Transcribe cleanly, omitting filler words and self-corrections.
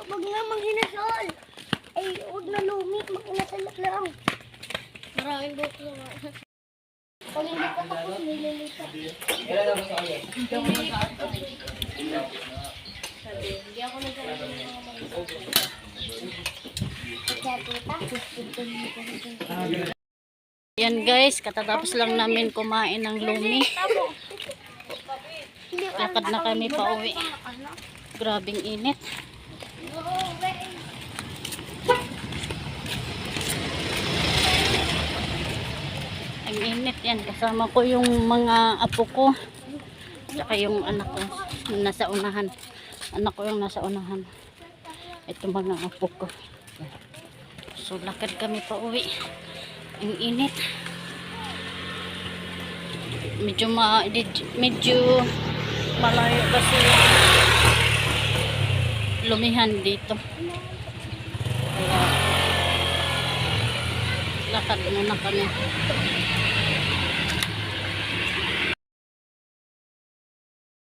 wag nga maghinasal. Ay, wag na lumit, maghinasal lang. Maraming buko nga. Pag hindi ka tapos, nililipat. Hindi ako nagsasabi ng mga mga. Yan guys, katatapos lang namin kumain ng lumi. Lakad na kami pa uwi. Grabing init. Ang init yan. Kasama ko yung mga apo ko. Saka yung anak ko nasa unahan. Anak ko yung nasa unahan. Ito mga apo ko. So lakad kami pa uwi. Ang init. Medyo malayo kasi lumihan dito. Kaya lakad muna kami.